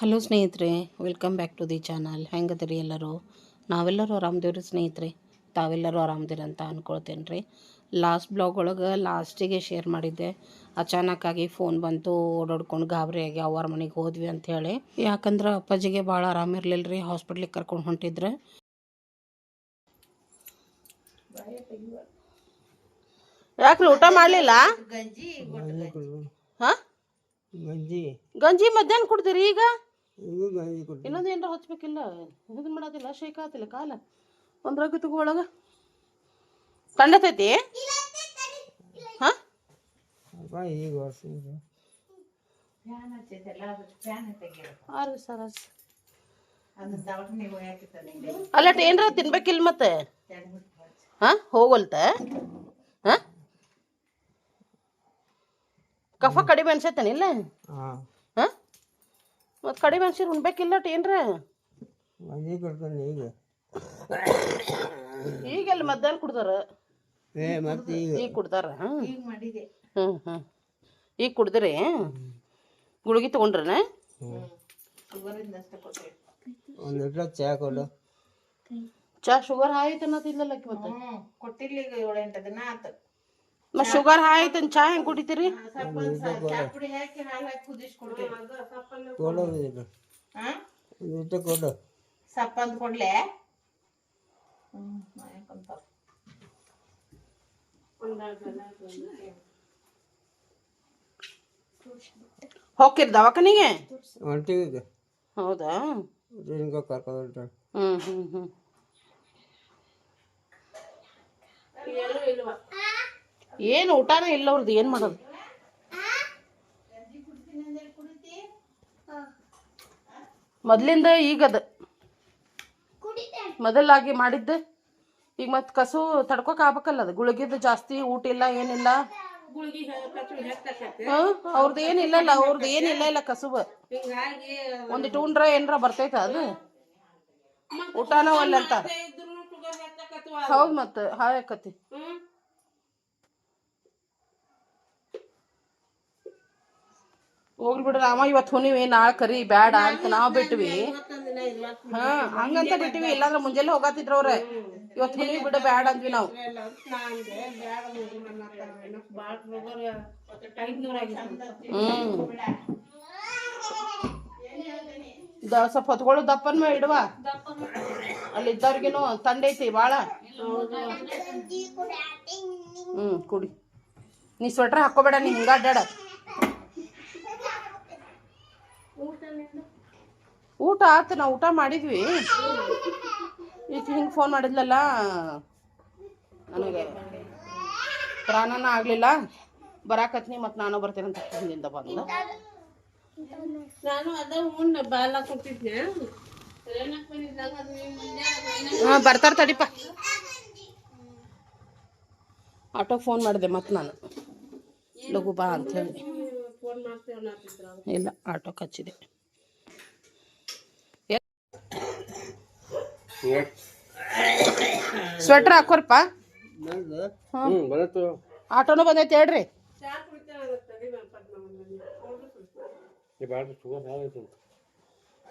Hello ಸ್ನೇಹಿತರೆ, welcome back to the channel. ಹೆಂಗದಿರಿ ಎಲ್ಲರೂ? ನಾವೆಲ್ಲರೂ ಆರಾಮದೇವ್ರಿ ಸ್ನೇಹಿತರೆ. ತಾವೆಲ್ಲರೂ ಆರಾಮದಿರಿ ಅಂತ ಅಂದ್ಕೊಳ್ತೇನೆ ರೀ. ಲಾಸ್ಟ್ ಬ್ಲಾಗ್ ಒಳಗೆ ಲಾಸ್ಟಿಗೆ ಶೇರ್ ಮಾಡಿದ್ದೆ. ಅಚಾನಕ್ಕಾಗಿ ಫೋನ್ ಬಂತು, ಓಡಾಡ್ಕೊಂಡು ಗಾಬರಿಯಾಗಿ ಅವ್ರ ಮನೆಗೆ ಹೋದ್ವಿ ಅಂಥೇಳಿ. ಯಾಕಂದ್ರೆ ಅಪ್ಪಾಜಿಗೆ ಭಾಳ ಆರಾಮಿರಲಿಲ್ಲ ರೀ, ಹಾಸ್ಪಿಟ್ಲಿಗೆ ಕರ್ಕೊಂಡು ಹೊಂಟಿದ್ರೆ. ಯಾಕ್ರಿ ಊಟ ಮಾಡಲಿಲ್ಲ? ಹಾಂ, ಗಂಜಿ ಮಧ್ಯಾಹ್ನ ಕುಡ್ತೀರಿ? ಈಗ ಇನ್ನೊಂದು ಏನಾರ ಹಚ್ಬೇಕಿಲ್ಲ? ಇದನ್ನ ಮಾಡೋದಿಲ್ಲ, ಶೇಕ್ ಆತಿಲ್ಲ ಕಾಲ ಒಂದ್ರಾಗ ತಗೊಳಗ ಕಂಡತೈತಿ. ಹಾಂ, ಸರ್ ಅಲ್ಲಟ್ ಏನ್ರ ತಿನ್ಬೇಕಿಲ್ಲ ಮತ್ತೆ? ಹಾಂ, ಹೋಗಲ್ತ? ಹಾಂ, ಕಫ ಕಡಿಮೆ ಅನ್ಸೈತೇನಿಲ್ಲ? ಹಾಂ, ಮತ್ತು ಕಡಿಮೆ ಅನ್ಸಿರ್ ಉಣ್ಬೇಕಿಲ್ಲ ಏನ್ರ? ಈಗೆಲ್ಲ ಮಧ್ಯಾಹ್ನ ಕುಡ್ದಾರ, ಈಗ ಕುಡ್ದಾರ? ಹ್ಞೂ ಹ್ಞೂ, ಈಗ ಕುಡ್ದ್ರಿ? ಗುಳಿಗೆ ತೊಗೊಂಡ್ರನ? ಚಾ ಶುಗರ್ ಹಾಯ್ ಐತೆ ಅನ್ನೋದಿಲ್ಲಲ್ಲ ಮತ್ತೆ? ಮತ್ತೆ ಶುಗರ್ ಹಾಯ್ ಐತೆ, ಚಾ ಹೆಂಗೆ ಕುಡಿತೀರಿ? ಸಪ್ಪಂದ್ ಕೊಡ್ಲೆ? ಹೋಗಿರ್ ದವಾಖಾನಿಗೆ? ಹೌದಾ? ಹ್ಞೂ ಹ್ಞೂ ಹ್ಞೂ. ಏನು ಊಟನೇ ಇಲ್ಲ ಅವ್ರದ್ದು, ಏನು ಮಾಡೋದು? ಮೊದಲಿಂದ ಈಗದ ಮೊದಲಾಗಿ ಮಾಡಿದ್ದೆ ಈಗ ಮತ್ತೆ ಕಸು ತಡ್ಕೊಕ್ ಆಗ್ಬೇಕಲ್ಲ. ಅದು ಗುಳಿಗಿದ್ದು ಜಾಸ್ತಿ ಊಟ ಇಲ್ಲ, ಏನಿಲ್ಲ. ಅವ್ರದ್ದು ಏನಿಲ್ಲಲ್ಲ, ಅವ್ರದ್ದು ಏನಿಲ್ಲ ಇಲ್ಲ ಕಸುಬ. ಒಂದಿಟ್ಟು ಉಂಡ್ರ ಏನ್ರ ಬರ್ತೈತ ಅದು? ಊಟನೂ ಅಲ್ಲ ಅಂತ. ಹೌದು, ಮತ್ತೆ ಹಾಯಕತಿ. ಹೋಗ್ಲಿ ಬಿಡ್ರಿ, ಅವ ಇವತ್ತು ಹುಣಿವಿ, ನಾಳೆ ಕರಿ ಬ್ಯಾಡ ಅಂತ ನಾವು ಬಿಟ್ವಿ. ಹಾಂ, ಹಂಗಂತ ಬಿಟ್ವಿ. ಇಲ್ಲಾಂದ್ರೆ ಮುಂಜಾನೆ ಹೋಗತ್ತಿದ್ರು ಅವ್ರೆ. ಇವತ್ತು ಹುಣಿವಿ ಬಿಡ ಬ್ಯಾಡ ಅಂದ್ವಿ ನಾವು. ಸ್ವಲ್ಪ ಹೊತ್ಕೊಳ್ಳೋ ದಪ್ಪನ್ ಮೇಲೆ ಇಡುವ. ಅಲ್ಲಿ ಇದ್ದವ್ರಿಗೇನು ತಂಡೈತಿ ಭಾಳ. ಕುಡಿ. ನೀ ಸ್ವೆಟ್ರ್ ಹಾಕೋಬೇಡ, ನೀ ಹಿಂಗ ಅಡ್ಡಾಡ. ಊಟ ಆತು, ನಾವು ಊಟ ಮಾಡಿದ್ವಿ. ಈಗ ಹಿಂಗೆ ಫೋನ್ ಮಾಡಿದ್ಲಲ್ಲ, ನನಗೆ ಪ್ರಾಣನ ಆಗಲಿಲ್ಲ. ಬರಾಕತ್ನಿ, ಮತ್ತು ನಾನು ಬರ್ತೇನೆ ಅಂತ ಹಿಂದಿಂದ ಬಂದ. ನಾನು ಅದ ಬಾಲ ಕೊಟ್ಟಿದ್ದೆ. ಹಾಂ, ಬರ್ತಾರ ತಡಿಪ. ಆಟೋಗೆ ಫೋನ್ ಮಾಡಿದೆ ಮತ್ತು ನಾನು, ಲಘು ಬಾ ಅಂಥೇಳಿ. ಇಲ್ಲ, ಆಟೋಗೆ ಹಚ್ಚಿದೆ. ಸ್ವೆಟ್ರ್ ಹಾಕೋರ್ಪ. ಆಟೋನು ಬಂದೈತೆ ಹೇಳ್ರಿ.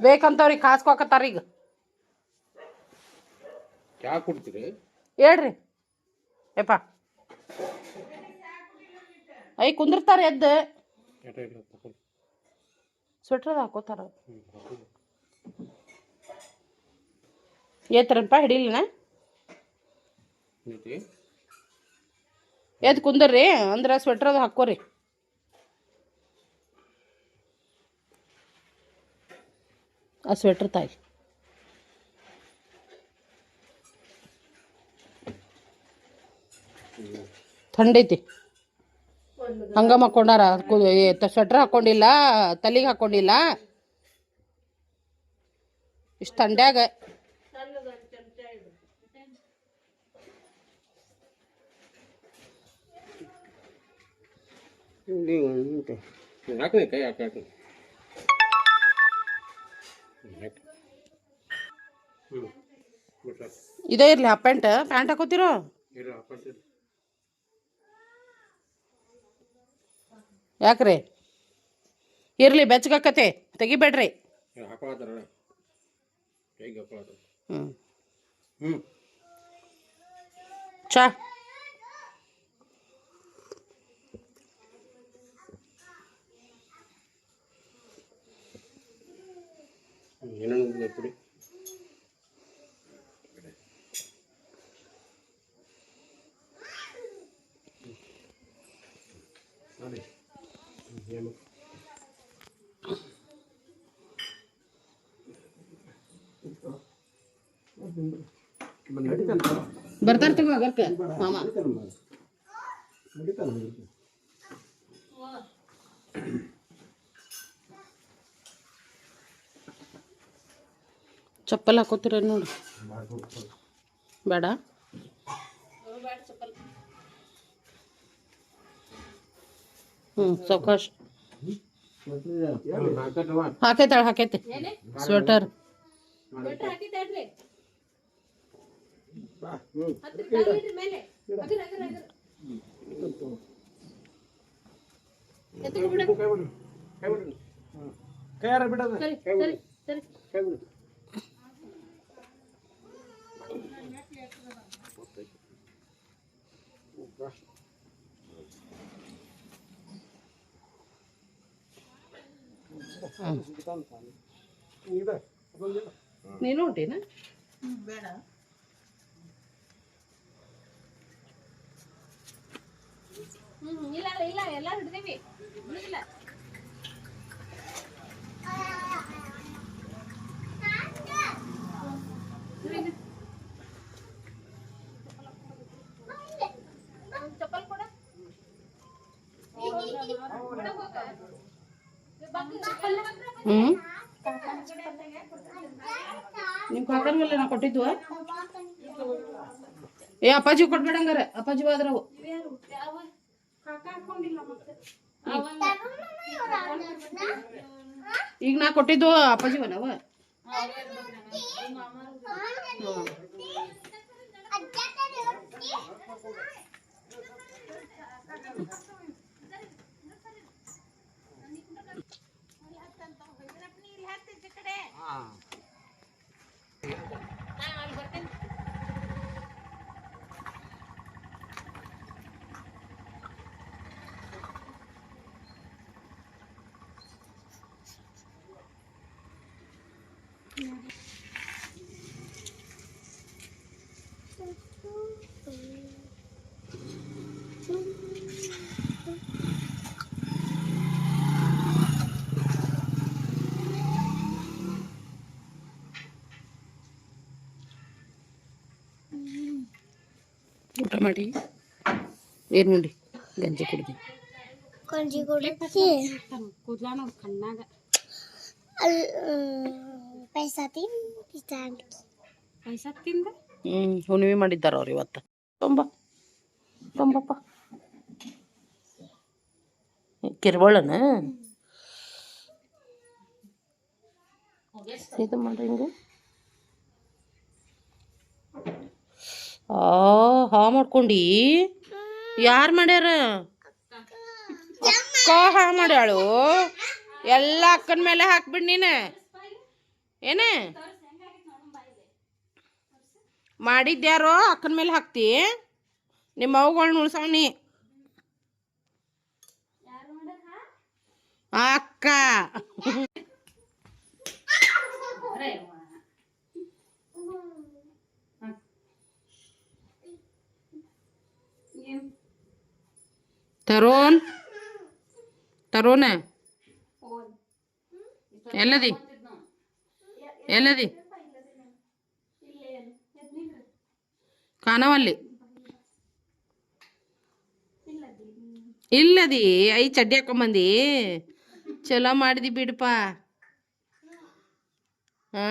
ಬೇಕಂತವ್ರಿಗೆ ಕಾಸ್ಕೋಕತ್ತಾರ ಈಗ. ಹೇಳ್ರಿ ಯಪ್ಪ. ಐ ಕುಂದಿರ್ತಾರೆ ಎದ್ದು. ಸ್ವೆಟ್ರ್ ಹಾಕೋತಾರ. ಏತರಪ್ಪ ಹಿಡಿಲಿನ ಎದ್ದು ಕುಂದರ್ರಿ ಅಂದ್ರೆ ಸ್ವೆಟ್ರ್ ಅದು ಹಾಕೋರಿ. ಆ ಸ್ವೆಟ್ರ್ ತಾಯಿ ಥಂಡೈತಿ. ಹಂಗ ಮಕ್ಕೊಂಡಾರ. ಸ್ವೆಟ್ರ್ ಹಾಕೊಂಡಿಲ್ಲ, ತಲೆಗೆ ಹಾಕೊಂಡಿಲ್ಲ. ಇಷ್ಟು ಥಂಡ್ಯಾಗ ಇದೇ ಇರ್ಲಿ. ಹಾಫ್ ಪ್ಯಾಂಟ್ ಹಾಕೋತಿರೋ? ಯಾಕ್ರಿ? ಇರ್ಲಿ, ಬೆಚ್ಚಗಾಕತೆ, ತೆಗಿಬೇಡ್ರಿ. ಹಾಕೊಳತ್ತಾರ ಕೈಗೆ ಹಾಕೊಳತ್ತಾರ. ಚಾ ಏನೇನು ಪುಡಿ ನೋಡಿ ಏನು ಬರ್ತಾರ ತಗೋ ಅಗರ್ಕ ಮಾಮ. ಚಪ್ಪಲ್ ಹಾಕೋತೀರ ನೋಡಿ. ಬೇಡ ಸಾವಕಾಶ ಹಾಕೈತಾಳ ಹಾಕೈತಿ ಸ್ವೆಟರ್. ಕೈಯಾರ ಬಿಡೋದು ಕೈ ಬಿಡು. ನೀನು ಹೊಂಟೇನ? ಬೇಡ ಇಲ್ಲ ಇಲ್ಲ ಎಲ್ಲ ಹಿಡ್ದೀವಿ ಬಿಡುದಿಲ್ಲ. ಚಪ್ಪಲ್ ಕೊಡ. ನಿಮ್ ಕಾಕರ್ಗಲ್ಲ ನಾ ಕೊಟ್ಟಿದ್ವ? ಏ ಅಪ್ಪಾಜಿ ಕೊಟ್ಬೇಡಂಗಾರ, ಅಪ್ಪಾಜಿ ಹೋದ್ರವು. ಈಗ ನಾ ಕೊಟ್ಟಿದ್ದು ಅಪ್ಪಾಜಿ ಅವನವ. ಊಟ ಮಾಡಿ ಏನು ಮಾಡಿ ಗಂಜಿ ಕುಡ್ದು ಗಂಜಿ ಕುಡಿಸಿ ಕೂದ್ಲ ನೋಡ್ ಕಣ್ಣಾಗ ಪೈಸಾ ತಿಂದ ಹುಣ್ಣಿಮೆ ಮಾಡಿದ್ದಾರ ಅವ್ರು ಇವತ್ತು. ತೊಂಬಪ್ಪ ಕಿರ್ಬಳನ ಇದು ಮಾಡ್ರಿ ಹಿಂಗೆ. ಹಾ ಮಾಡ್ಕೊಂಡಿ ಯಾರು ಮಾಡ್ಯಾರ? ಅಕ್ಕ ಹಾ ಮಾಡ್ಯಾಳು. ಎಲ್ಲ ಅಕ್ಕನ ಮೇಲೆ ಹಾಕ್ಬಿಡ್ ನೀನು. ಏನ ಮಾಡಿದ್ಯಾರೋ ಅಕ್ಕನ ಮೇಲೆ ಹಾಕ್ತಿ? ನಿಮ್ಮ ಅವುಗಳನ್ನ ಉಳ್ಸವನಿ ಅಕ್ಕ. ತರೋನ್ ತರೋನ ಎಲ್ಲದಿ ಎಲ್ಲದಿ ಕಾಣವಲ್ಲಿ ಇಲ್ಲದಿ ಐ ಚಡ್ಡಿ ಹಾಕೊಂಬಂದಿ. ಚಲೋ ಮಾಡಿದಿ ಬಿಡಪ್ಪ. ಹಾ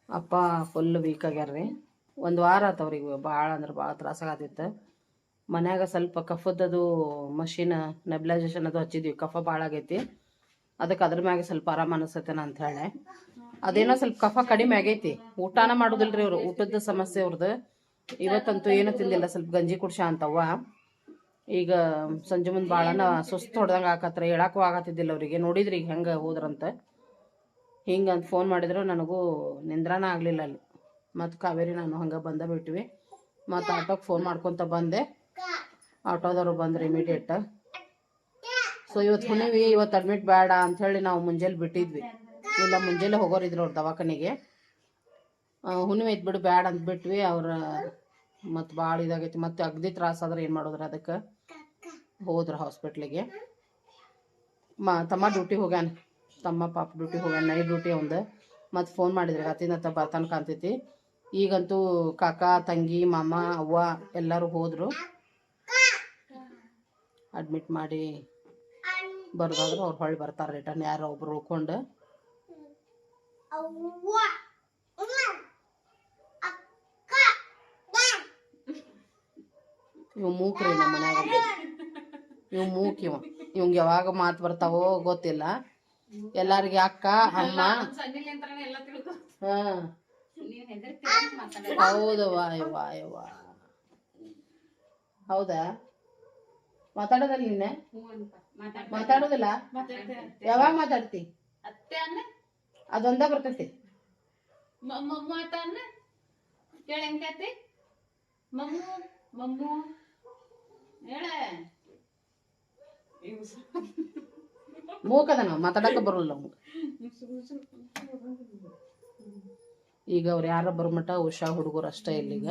ಅಪ್ಪ ಫುಲ್ ವೀಕ್ ಆಗ್ಯಾರ್ರಿ. ಒಂದು ವಾರ ಆತವ್ರಿಗೆ ಭಾಳ ಅಂದ್ರೆ ಭಾಳ ತ್ರಾಸಾಗತ್ತಿತ್ತು. ಮನ್ಯಾಗ ಸ್ವಲ್ಪ ಕಫದದು ಮಷಿನ್ ನೆಬ್ಲೈಜೇಷನ್ ಅದು ಹಚ್ಚಿದ್ವಿ. ಕಫ ಭಾಳ ಆಗೈತಿ, ಅದಕ್ಕೆ ಅದ್ರ ಮ್ಯಾಗೆ ಸ್ವಲ್ಪ ಆರಾಮ ಅನಿಸ್ತೇನ ಅಂತ ಹೇಳಿ ಅದೇನೋ ಸ್ವಲ್ಪ ಕಫ ಕಡಿಮೆ ಆಗೈತಿ. ಊಟನ ಮಾಡೋದಿಲ್ರಿ ಅವ್ರು, ಊಟದ ಸಮಸ್ಯೆ ಅವ್ರದ್ದು. ಇವತ್ತಂತೂ ಏನು ತಿಂದಿಲ್ಲ, ಸ್ವಲ್ಪ ಗಂಜಿ ಕುಡ್ಸ ಅಂತವ್ವ. ಈಗ ಸಂಜೆ ಮುಂದೆ ಭಾಳನ ಸುಸ್ತು ಹೊಡ್ದಂಗೆ ಆಕತ್ರ, ಹೇಳಕ್ಕೂ ಆಗತ್ತಿದ್ದಿಲ್ಲ ಅವರಿಗೆ. ನೋಡಿದ್ರಿ ಈಗ ಹೆಂಗೆ ಹೋದ್ರಂತ. ಹಿಂಗಂತ ಫೋನ್ ಮಾಡಿದ್ರು, ನನಗೂ ನಿಂದ್ರಾನ ಆಗಲಿಲ್ಲ ಅಲ್ಲಿ. ಮತ್ತು ಕಾವೇರಿ ನಾನು ಹಂಗೆ ಬಂದ ಬಿಟ್ವಿ. ಮತ್ತು ಆಟೋಗೆ ಫೋನ್ ಮಾಡ್ಕೊತ ಬಂದೆ, ಆಟೋದವ್ರು ಬಂದ್ರು ಇಮಿಡಿಯೇಟ್. ಸೊ ಇವತ್ತು ಹುಣ್ಣಿವಿ, ಇವತ್ತು ಅಡ್ಮಿಟ್ ಬೇಡ ಅಂಥೇಳಿ ನಾವು ಮುಂಜಾನೆ ಬಿಟ್ಟಿದ್ವಿ. ಇಲ್ಲ ಮುಂಜಾನೆ ಹೋಗೋರಿದ್ರು ಅವ್ರ ದವಾಖಾನೆಗೆ. ಹುಣ್ಣಿಮೆ ಇದ್ಬಿಡು ಬೇಡ ಅಂದ್ಬಿಟ್ವಿ. ಅವ್ರ ಮತ್ತು ಭಾಳ ಇದಾಗೈತಿ, ಮತ್ತು ಅಗದಿ ತ್ರಾಸಾದ್ರೆ ಏನು ಮಾಡೋದ್ರಿ, ಅದಕ್ಕೆ ಹೋದ್ರ ಹಾಸ್ಪಿಟ್ಲಿಗೆ. ತಮ್ಮ ಡ್ಯೂಟಿ ಹೋಗ್ಯಾನ, ತಮ್ಮ ಪಾಪ ಡ್ಯೂಟಿ ಹೋಗ್ಯಾನ, ನೈಟ್ ಡ್ಯೂಟಿ ಅವಂದು. ಮತ್ತು ಫೋನ್ ಮಾಡಿದ್ರಿ ಅತ್ತಿನತ್ತ ಬರ್ತಾನೆ ಕಾಣ್ತೈತಿ. ಈಗಂತೂ ಕಾಕ, ತಂಗಿ, ಮಾಮ, ಅವ್ವ ಎಲ್ಲರೂ ಹೋದರು. ಅಡ್ಮಿಟ್ ಮಾಡಿ ಬರ್ದಾದ್ರು ಅವ್ರು ಹೊಳ್ಳಿ ಬರ್ತಾರೆ ರಿಟರ್ನ್, ಯಾರೋ ಒಬ್ರು ಉಳ್ಕೊಂಡು. ಇವ್ ಮೂಕ್ರಿ ನಮ್ಮ ಮನ್ಯಾಗ, ಇವ್ ಮೂಕ್ ಇವಂಗೆ ಯಾವಾಗ ಮಾತು ಬರ್ತಾವೋ ಗೊತ್ತಿಲ್ಲ. ಎಲ್ಲಾರಿಗೆ ಅಕ್ಕ, ಅಮ್ಮ. ಹೌದವ್ವ, ಯವ್ವ ಯವ್ವ, ಹೌದಾ? ಮಾತಾಡೋದಲ್ಲ ನಿನ್ನೆ? ಮಾತಾಡೋದಿಲ್ಲ? ಯಾವಾಗ ಮಾತಾಡ್ತಿ? ಅದೊಂದ ಬರ್ತೈತಿ. ಮೂಕದ ನಾವು ಮಾತಾಡಕ ಬರೋಲ್ಲ ನಮ್ಗೆ. ಈಗ ಅವ್ರು ಯಾರ ಬರ್ಮಟ ಉಷಾ ಹುಡುಗರು ಅಷ್ಟೇ ಇಲ್ಲಿಗ.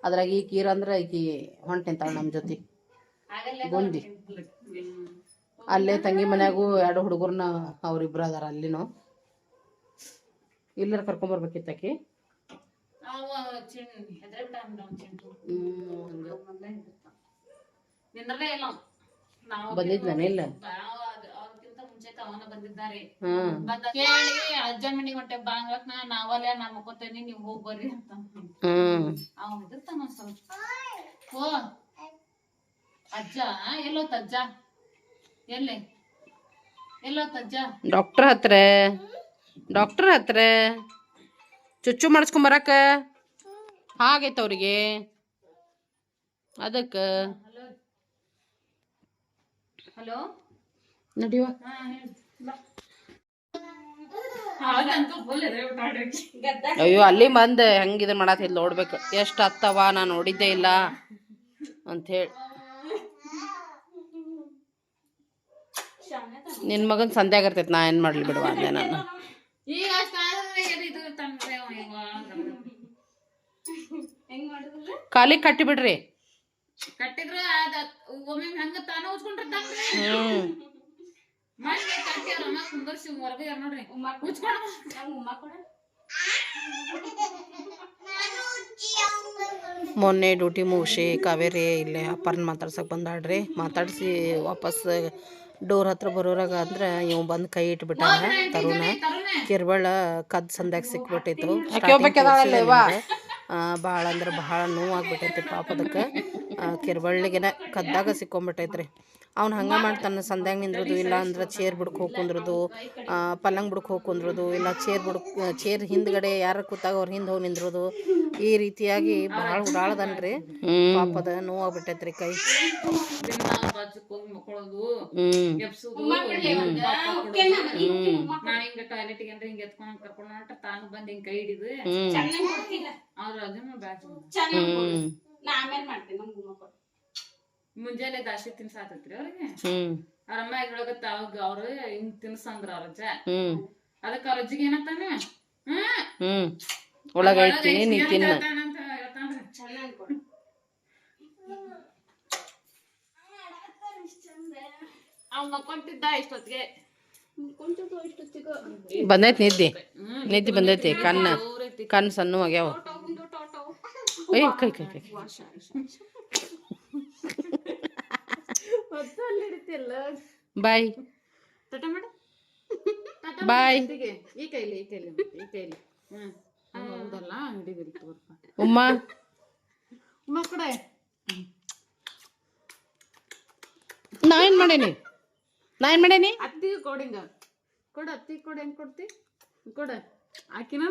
ಅದ್ರಾಗ ಈ ಕೀರ ಅಂದ್ರೆ ಈಕಿ ಹೊಂಟ್ ನಿಂತಾಳ ನಮ್ಮ ಜೊತೆ ಗುಂಡಿ. ಅಲ್ಲೇ ತಂಗಿ ಮನ್ಯಾಗೂ 2 ಹುಡುಗರ್ನ ಅವ್ರಿಬ್ರು ಅದಾರ ಅಲ್ಲಿನೂ. ಇಲ್ಲರ ಕರ್ಕೊಂಬರ್ಬೇಕಿತ್ತಾಕಿ. ಬಂದಿದ್ ನಾನು ಇಲ್ಲ. ಕೇಳಿ ಅಜ್ಜನ ಮನಿಗೆ ಹೊಂಟೆ ಬಾಂಗ್ಲಕ್ ನಾವಲ್ಲ ನಾ ಮಕ್ಕೋತೇನಿ, ನೀವ್ ಹೋಗ್ ಬರ್ರಿ ಅಂತ. ಅವ್ ಇದಿರ್ತಾನ ಸ್ವಲ್ಪ. ಓ ಅಜ್ಜ ಎಲ್ಲೋತ್ ಅಜ್ಜ? ಎಲ್ಲೋತ್ ಅಜ್ಜ? ಡಾಕ್ಟರ್ ಹತ್ರ ಚುಚ್ಚು ಮಾಡಿಸ್ಕೊಂಬರಕ ಹಾಗೈತ ಅವ್ರಿಗೆ. ಅದಕ್ಕ ಹಲೋ ನಡಿವ. ಅಯ್ಯೋ ಅಲ್ಲಿ ಬಂದು ಹೆಂಗಿದ್ ಮಾಡತ್ತಿದ್ ನೋಡ್ಬೇಕು. ಎಷ್ಟು ಹತ್ತವ, ನಾ ನೋಡಿದ್ದೇ ಇಲ್ಲ ಅಂಥೇಳಿ. ನಿನ್ ಮಗನ್ ಸಂಧ್ಯಾಗ ಇರ್ತೈತಿ, ನಾ ಏನ್ ಮಾಡ್ಲಿ ಬಿಡುವ ಅಂದೆ ನಾನು. ಕಾಲಿಗೆ ಕಟ್ಟಿ ಬಿಡ್ರಿ. ಕಟ್ಟಿದ್ರ ಒಮ್ಮೆ ಹಂಗ ತಾನ ಉಚ್ಕೊಂಡಿರ್ತಾನ್ರಿ. ಕುಂದರ್ಸಿ ಹೊರಗೆ ನೋಡ್ರಿ ಮೊನ್ನೆ ಡ್ಯೂಟಿ ಮುಗಿಸಿ ಕಾವೇರಿ ಇಲ್ಲೇ ಅಪ್ಪರ್ನ ಮಾತಾಡ್ಸಕ್ಕೆ ಬಂದಾಡ್ರಿ. ಮಾತಾಡಿಸಿ ವಾಪಸ್ ಡೋರ್ ಹತ್ರ ಬರೋರಾಗ ಅಂದ್ರೆ ಇವ್ ಬಂದು ಕೈ ಇಟ್ಬಿಟ್ಟಾನ. ತರುಣ ಕಿರ್ಬಳ ಕದ್ ಸಂದ್ಯಾಗ ಸಿಕ್ಬಿಟ್ಟಿತ್ತು. ಭಾಳ ಅಂದ್ರೆ ಭಾಳ ನೋವಾಗ್ಬಿಟ್ಟೈತಿ ಪಾಪ. ಅದಕ್ಕೆ ಕಿರ್ಬಳ್ಳಿಗೆನ ಕದ್ದಾಗ ಸಿಕ್ಕೊಂಬಿಟ್ಟೈತ್ರಿ. ಅವ್ನು ಹಂಗೆ ಮಾಡ್ತಾನೆ, ಸಂದ್ಯಾಗ ನಿಂದ್ರದು, ಇಲ್ಲ ಅಂದ್ರೆ ಚೇರ್ ಬಿಡ್ಕ್ ಹೋಗಿ ಕುಂದ್ರದು, ಪಲ್ಲಂಗ್ ಬಿಡ್ಕ್ ಹೋಗಿ ಕುಂದ್ರದು, ಇಲ್ಲ ಚೇರ್ ಹಿಂದ್ಗಡೆ ಯಾರು ಕೂತಾಗ ಅವ್ರ ಹಿಂದೆ ಹೋಗಿ ನಿಂದ್ರದು. ಈ ರೀತಿಯಾಗಿ ಭಾಳ ಉಡಾಳದನ್ರಿ. ಪಾಪದ ನೋವಾಗ್ಬಿಟ್ಟೈತ್ರಿ ಕೈ. ಮುಂಜಾನೆ ದಾಸಿ ತಿನ್ಸಾತೈತ್ರಿ ಅವ್ರಿಗೆ. ಅವ್ರ ಅಮ್ಮ ಹೇಳಗತ್ತ ಅವ್ರು ಹಿಂಗ್ ತಿನ್ಸಂದ್ರ ಅವ್ರ ಅಜ್ಜ. ಅದಕ್ಕ ಅವ್ರ ಅಜ್ಜಿಗೆ ಏನಂತಾನ, ಒಳಗೈತಿ ನೀ ತಿನ್ನ. ಅವ್ ಮಕ್ಕೊಂತಿದ್ದ ಇಷ್ಟೊತ್ತಿಗೆ. ಬಂದೈತಿ ನಿದ್ದೆ ಬಂದೈತಿ. ಕಣ್ಣು ಸಣ್ಣ ಆಗ್ಯಾವ. ಕೈ ಕೈ ಕೈ ಬಾಯ್ ಬಾಯ್. ಈ ಕೈಲಿ ಹೌದಲ್ಲ, ಹಿಡಿದಿರಿ ತೋರ್ಪ. ಉಮ್ಮ ಕಡೆ ನಾ ಏನ್ ಮಾಡೇನಿ? ಅತ್ತಿಗೆ ಕೊಡಿಂಗ ಕೊಡ. ಅತ್ತಿ ಕೊಡ, ಹೆಂಗ್ ಕೊಡ್ತಿ? ಕೊಡ ಆಕಿನ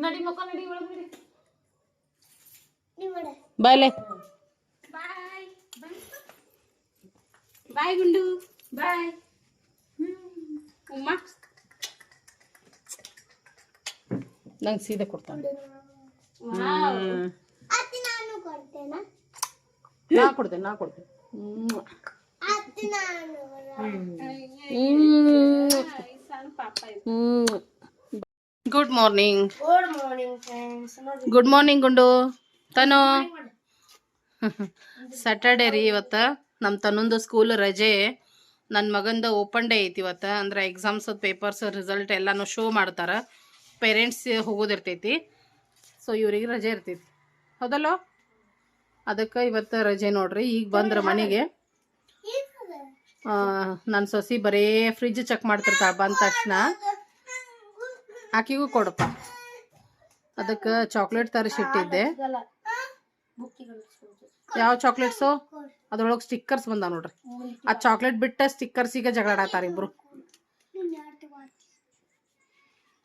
ನಡಿ ಮಕ್ಕ ನಡಿ ಒಳಗ್ ನಡಿ. ಬಾಯ್ಲೆ ಬಾಯ್ ಬಾಯ್ ಗುಂಡು ಬಾಯ್. ಉಮ್ಮ ನಂಗೆ ಸೀದಾ ಕೊಡ್ತಾನೆ. ಅತ್ತಿ ನಾನು ಕೊಡ್ತೇನಾ? ನಾ ಕೊಡ್ತೇನೆ ಅತ್ತಿ ನಾನು ಸಣ್ಣ ಪಾಪ ಇದು. Good morning. Good morning friends. Good morning ಗುಂಡು. ತನು ಸ್ಯಾಟರ್ಡೇ ರೀ ಇವತ್ತು. ನಮ್ಮ ತನ್ನೊಂದು ಸ್ಕೂಲ್ ರಜೆ. ನನ್ನ ಮಗಂದು ಓಪನ್ ಡೇ ಐತಿ ಇವತ್ತು. ಅಂದ್ರೆ ಎಕ್ಸಾಮ್ಸ್ ಪೇಪರ್ಸ್ ರಿಸಲ್ಟ್ ಎಲ್ಲಾನು ಶೋ ಮಾಡ್ತಾರೆ. ಪೇರೆಂಟ್ಸ್ ಹೋಗೋದಿರ್ತೈತಿ. ಸೊ ಇವ್ರಿಗೆ ರಜೆ ಇರ್ತೈತಿ, ಹೌದಲ್ಲೋ? ಅದಕ್ಕೆ ಇವತ್ತು ರಜೆ ನೋಡ್ರಿ. ಈಗ ಬಂದ್ರೆ ಮನೆಗೆ ನನ್ನ ಸೊಸಿ ಬರೇ ಫ್ರಿಜ್ ಚೆಕ್ ಮಾಡ್ತಿರ್ತಾಳೆ. ಬಂದ ತಕ್ಷಣ ಆಕಿಗೂ ಕೊಡಪ್ಪ. ಅದಕ್ಕೆ ಚಾಕ್ಲೇಟ್ ತರಿಸಿಟ್ಟಿದ್ದೆ. ಯಾವ ಚಾಕ್ಲೇಟ್ಸು? ಅದ್ರೊಳಗೆ ಸ್ಟಿಕ್ಕರ್ಸ್ ಬಂದಾವ ನೋಡ್ರಿ. ಆ ಚಾಕ್ಲೇಟ್ ಬಿಟ್ಟ ಸ್ಟಿಕ್ಕರ್ಸಿಗೆ ಜಗಳಾಡತ್ತಾರ ಇಬ್ರು.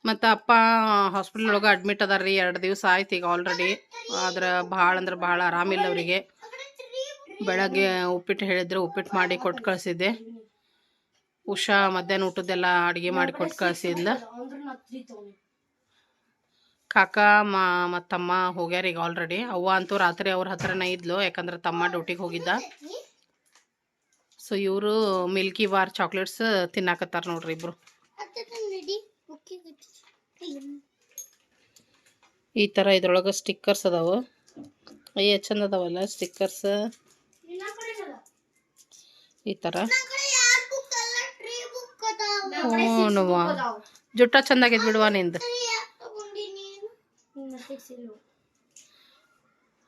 ಮತ್ತು ಅಪ್ಪ ಹಾಸ್ಪಿಟಲ್ ಒಳಗೆ ಅಡ್ಮಿಟ್ ಅದಾರ್ರಿ. 2 ದಿವಸ ಆಯ್ತು ಈಗ ಆಲ್ರೆಡಿ. ಆದ್ರೆ ಭಾಳ ಆರಾಮಿಲ್ಲ ಅವರಿಗೆ. ಬೆಳಗ್ಗೆ ಉಪ್ಪಿಟ್ಟು ಹೇಳಿದ್ರು, ಉಪ್ಪಿಟ್ಟು ಮಾಡಿ ಕೊಟ್ಟು ಕಳಿಸಿದ್ದೆ. ಉಷಾ ಮಧ್ಯಾಹ್ನ ಊಟದ್ದೆಲ್ಲ ಅಡುಗೆ ಮಾಡಿ ಕೊಟ್ಟು ಕಳಿಸಿದ್ಲ. ಕಾಕ ಮತ್ತು ತಮ್ಮ ಹೋಗ್ಯಾರ ಈಗ ಆಲ್ರೆಡಿ. ಅವ್ವ ಅಂತೂ ರಾತ್ರಿ ಅವ್ರ ಹತ್ರನೇ ಇದ್ಲು, ಯಾಕಂದ್ರೆ ತಮ್ಮ ಡ್ಯೂಟಿಗೆ ಹೋಗಿದ್ದ. ಸೊ ಇವರು ಮಿಲ್ಕಿ ಬಾರ್ ಚಾಕ್ಲೇಟ್ಸ್ ತಿನ್ನಾಕತ್ತಾರ ನೋಡ್ರಿ ಇಬ್ರು. ಈ ಥರ ಇದ್ರೊಳಗೆ ಸ್ಟಿಕ್ಕರ್ಸ್ ಅದಾವ. ಅಯ್ಯ ಚಂದ ಅದಾವಲ್ಲ ಸ್ಟಿಕ್ಕರ್ಸ್. ಈ ಥರ ಹ್ಞೂ ಜುಟ್ಟ ಚಂದಾಗೈತೆ ಬಿಡುವ ನಿಂದು.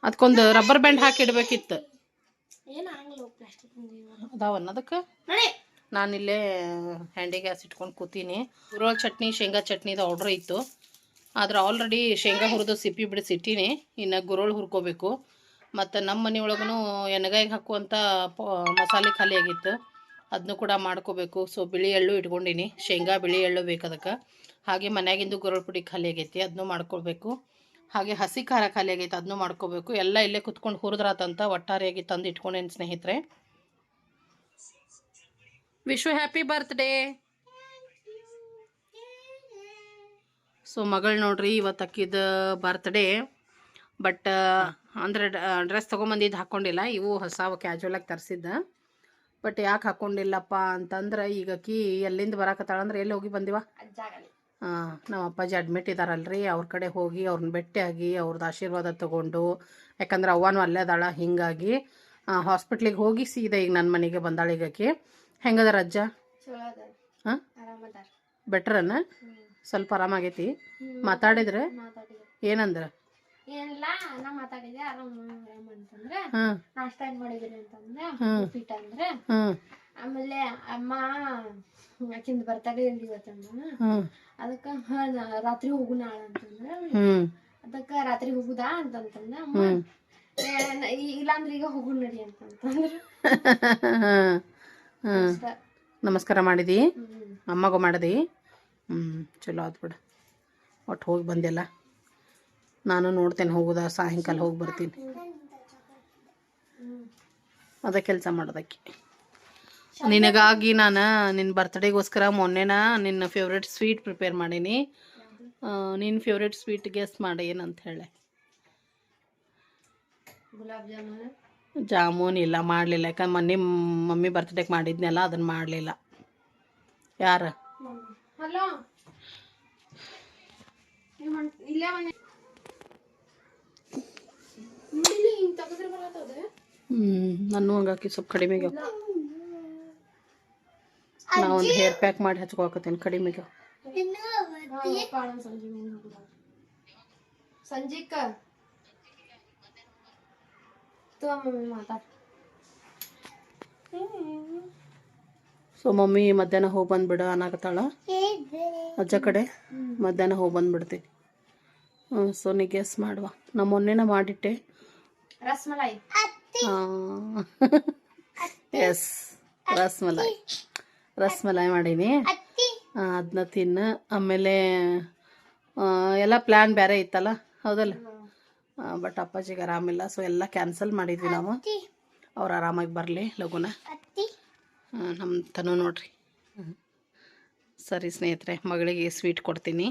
ಅದಕ್ಕೊಂದು ರಬ್ಬರ್ ಬ್ಯಾಂಡ್ ಹಾಕಿ ಇಡ್ಬೇಕಿತ್ತು. ಅದಾವನ್ನ ಅದಕ್ಕೆ. ನಾನಿಲ್ಲೇ ಹ್ಯಾಂಡಿ ಗ್ಯಾಸ್ ಇಟ್ಕೊಂಡು ಕೂತೀನಿ. ಗುರೋಳ್ ಚಟ್ನಿ, ಶೇಂಗಾ ಚಟ್ನಿದು ಆರ್ಡ್ರ್ ಇತ್ತು. ಆದ್ರೆ ಆಲ್ರೆಡಿ ಶೇಂಗಾ ಹುರಿದು ಸಿಪ್ಪಿ ಬಿಡಿಸಿಟ್ಟಿನಿ. ಇನ್ನು ಗುರೋಳ್ ಹುರ್ಕೋಬೇಕು. ಮತ್ತು ನಮ್ಮ ಮನೆಯೊಳಗೂ ಎಣ್ಣೆಗಾಯಿಗೆ ಹಾಕುವಂಥ ಮಸಾಲೆ ಖಾಲಿ ಆಗಿತ್ತು, ಅದನ್ನು ಕೂಡ ಮಾಡ್ಕೋಬೇಕು. ಸೊ ಬಿಳಿ ಎಳ್ಳು ಇಟ್ಕೊಂಡಿನಿ. ಶೇಂಗಾ ಬಿಳಿ ಎಳ್ಳು ಬೇಕು ಅದಕ್ಕೆ. ಹಾಗೆ ಮನ್ಯಾಗಿಂದು ಗುರೋಳ್ ಪುಡಿ ಖಾಲಿ ಆಗೈತಿ, ಅದನ್ನು ಮಾಡ್ಕೊಳ್ಬೇಕು. ಹಾಗೆ ಹಸಿ ಖಾರ ಖಾಲಿ ಆಗೈತೆ, ಅದನ್ನು ಮಾಡ್ಕೋಬೇಕು. ಎಲ್ಲ ಇಲ್ಲೇ ಕುತ್ಕೊಂಡು ಹುರಿದ್ರಾತಂತ ಒಟ್ಟಾರೆಯಾಗಿ ತಂದು ಇಟ್ಕೊಂಡೇನು ಸ್ನೇಹಿತರೆ. Wish you happy birthday. So ಮಗಳು ನೋಡ್ರಿ ಇವತ್ತು ಅಕ್ಕಿದ ಬರ್ತ್ಡೇ. ಬಟ್ ಅಂದ್ರೆ ಡ್ರೆಸ್ ತೊಗೊಂಬಂದಿದ್ದು ಹಾಕ್ಕೊಂಡಿಲ್ಲ. ಇವು ಹೊಸ ಕ್ಯಾಜುವಲಾಗಿ ತರಿಸಿದ್ದ. ಬಟ್ ಯಾಕೆ ಹಾಕ್ಕೊಂಡಿಲ್ಲಪ್ಪ ಅಂತಂದ್ರೆ ಈಗ ಅಕ್ಕಿ ಎಲ್ಲಿಂದ ಬರಾಕತ್ತಾಳಂದ್ರೆ ಎಲ್ಲಿ ಹೋಗಿ ಬಂದಿವ? ನಮ್ಮ ಅಪ್ಪಾಜಿ ಅಡ್ಮಿಟ್ ಇದ್ದಾರಲ್ರಿ, ಅವ್ರ ಕಡೆ ಹೋಗಿ ಅವ್ರನ್ನ ಭೇಟಿಯಾಗಿ ಅವ್ರದ್ದು ಆಶೀರ್ವಾದ ತೊಗೊಂಡು, ಯಾಕಂದ್ರೆ ಅವ್ವನೂ ಅಲ್ಲೇ ಅದಾಳ. ಹೀಗಾಗಿ ಹಾಸ್ಪಿಟ್ಲಿಗೆ ಹೋಗಿ ಸೀದಾ ಈಗ ನನ್ನ ಮನೆಗೆ ಬಂದಾಳ. ಈಗ ಆಕಿ ಹೆಂಗದ ಅಜ್ಜ? ಹಾಂ ಬೆಟ್ರನ್ನ? ಸ್ವಲ್ಪ ಆರಾಮಾಗೈತಿ? ಮಾತಾಡಿದ್ರೆ ಏನಂದ್ರೆ? ಏನಿಲ್ಲ, ನಾ ಮಾತಾಡಿದೆ ಆರಾಮ ಅಂತಂದ್ರೆ ಹಾಂ ನಾಷ್ಟ ಏನ್ ಮಾಡಿದ್ರಿ ಅಂತಂದ್ರೆ ಉಪ್ಪಿಟ್ಟು ಅಂದ್ರೆ. ಆಮೇಲೆ ಅಮ್ಮ ಆಕಿಂದ ಬರ್ತಾಳೆ ಇವತ್ತಂದ. ಅದಕ್ಕ ರಾತ್ರಿ ಹೋಗು ನಾಳೆ ಅಂತಂದ್ರೆ. ಅದಕ್ಕ ರಾತ್ರಿ ಹೋಗುದಾ ಅಂತಂತಂದ. ಇಲ್ಲಾಂದ್ರೆ ಈಗ ಹೋಗು ನಡಿ ಅಂತಂತಂದ್ರ. ನಮಸ್ಕಾರ ಮಾಡಿದಿ? ಅಮ್ಮಗೂ ಮಾಡಿದಿ? ಚಲೋ ಆತ್ ಬಿಡು. ಒಟ್ಟು ಹೋಗಿ ಬಂದೆಲ್ಲ. ನಾನು ನೋಡ್ತೇನೆ ಹೋಗುದಾ, ಸಾಯಂಕಾಲ ಹೋಗಿ ಬರ್ತೀನಿ. ಅದೇ ಕೆಲಸ ಮಾಡೋದಕ್ಕೆ. ನಿನಗಾಗಿ ನಾನು ನಿನ್ನ ಬರ್ತ್ಡೇಗೋಸ್ಕರ ಮೊನ್ನೆನ ನಿನ್ನ ಫೇವ್ರೆಟ್ ಸ್ವೀಟ್ ಪ್ರಿಪೇರ್ ಮಾಡೀನಿ. ನಿನ್ನ ಫೇವ್ರೆಟ್ ಸ್ವೀಟ್ ಗೆಸ್ ಮಾಡಿ ಏನಂತ ಹೇಳಿ. ಗುಲಾಬ್ ಜಾಮೂನ್. ಜಾಮೂನ್ ಇಲ್ಲ, ಮಾಡಲಿಲ್ಲ. ಯಾಕಂದ್ರೆ ಮೊನ್ನೆ ಮಮ್ಮಿ ಬರ್ತ್ಡೇಗೆ ಮಾಡಿದ್ನಲ್ಲ, ಅದನ್ನು ಮಾಡಲಿಲ್ಲ. ಯಾರು? ಹಲೋ, ಇಲ್ಲೇ ಮನೆ ತೆಗೆದ್ರೆ ಬರತ್ತದ. ನಾನು ಹಂಗಾಕಿ ಸ್ವಲ್ಪ ಕಡಿಮೆಗೆ ನಾ ಒಂದು ಹೇರ್ ಪ್ಯಾಕ್ ಮಾಡಿ ಹಚ್ಕೊಳಕತ್ತೇನೆ ಕಡಿಮೆಗೆ. ಸಂಜಿಕ ಮಾತಾಡ. ಸೊ ಮಮ್ಮಿ ಮಧ್ಯಾಹ್ನ ಹೋಗಿ ಬಂದ್ಬಿಡ ಅನ್ನಕತ್ತಾಳ ಅಜ್ಜ ಕಡೆ. ಮಧ್ಯಾಹ್ನ ಹೋಗಿ ಬಂದ್ಬಿಡ್ತೀನಿ. ಸೊ ನೀ ಗೆಸ್ ಮಾಡುವ. ನಾ ಮೊನ್ನೆನ ಮಾಡಿಟ್ಟೆ. ರಸ್ಮಲೈ. ಎಸ್, ರಸ್ಮಲೈ ಮಾಡೀನಿ. ಅದನ್ನ ತಿನ್ನು. ಆಮೇಲೆ ಎಲ್ಲ ಪ್ಲ್ಯಾನ್ ಬೇರೆ ಇತ್ತಲ್ಲ, ಹೌದಲ್ಲ? ಬಟ್ ಅಪ್ಪಾಜಿಗೆ ಆರಾಮಿಲ್ಲ, ಸೊ ಎಲ್ಲ ಕ್ಯಾನ್ಸಲ್ ಮಾಡಿದ್ವಿ ನಾವು. ಅವ್ರು ಆರಾಮಾಗಿ ಬರಲಿ ಲಗುನ. ನಮ್ಮ ತನೂ ನೋಡ್ರಿ. ಸರಿ ಸ್ನೇಹಿತರೆ, ಮಗಳಿಗೆ ಸ್ವೀಟ್ ಕೊಡ್ತೀನಿ.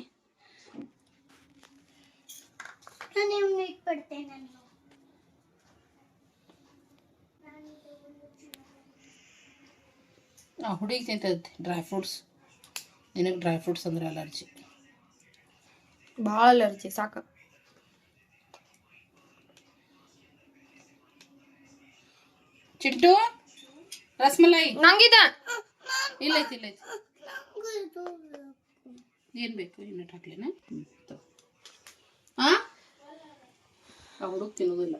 ಹುಡುಗಿ ತಿಂತೈತಿ ಡ್ರೈ ಫ್ರೂಟ್ಸ್. ನಿನಗೆ ಡ್ರೈ ಫ್ರೂಟ್ಸ್ ಅಂದ್ರೆ ಅಲರ್ಜಿ. ಭಾಳ ಅಲರ್ಜಿ, ಸಾಕು. ಚಿಂಟು, ರಸ್ಮಲೈ ನಂಗಿದ ಇಲ್ಲೈತಿ. ಏನು ಬೇಕು? ಇನ್ನಟ್ಟು ಹಾಕ್ಲೇನ? ಹಾಂ, ಆ ಹುಡುಗ ತಿನ್ನೋದಿಲ್ಲ.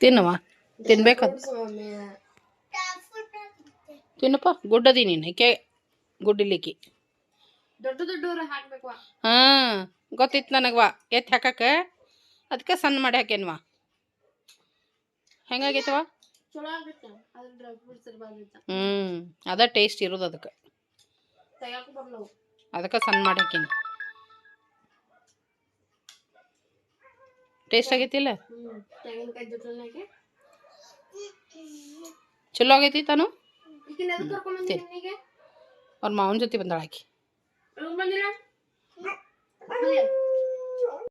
ತಿನ್ನವ, ತಿನ್ಬೇಕಂತ ತಿನ್ನಪ್ಪ. ಗುಡ್ಡದಿ ನೀನು ಕೆ ಗುಡ್ಡಿಲಿಕ್ಕಿ. ದೊಡ್ಡ ದೊಡ್ಡವ್ರ ಹಾಕ್ಬೇಕು. ಹಾಂ, ಗೊತ್ತಿತ್ತು ನನಗವ್ವ ಎತ್ತಿ ಹಾಕಕ್ಕೆ. ಅದಕ್ಕೆ ಸಣ್ಣ ಮಾಡಿ ಹಾಕೇನ್ವಾ. ಹೆಂಗಾಗೈತವ? ಚಲೋ ಆಗುತ್ತೆ. ಅದ್ರ ಡ್ರೈ ಫ್ರೂಟ್ಸ್ ಇರ್ಬಾರ್ದಿತ್ತ. ಅದ ಟೇಸ್ಟ್ ಇರೋದು ಅದಕ್ಕೆ. ತೆಗಿಯಾಕ ಬರ್ಲವು. ಅದಕ್ಕೆ ಸಣ್ಣ ಮಾಡಿ ಹಾಕೀನಿ. ಟೇಸ್ಟ್ ಆಗೈತಿಲ್ಲ? ತೆಂಗಿನಕಾಯಿ ಜೊತೆನಾಗೆ ಚಲೋ ಆಗೈತಿ ತಾನು. ಈಗಿನ ಎದಕ್ಕೆ ಕರ್ಕೊಂಡ್ ಬಂದಿನಿ? ಅವ್ರ ಮಾವನ ಜೊತೆ ಬಂದಾಳ ಆಕಿ. ಬಂದಿಲ್ಲ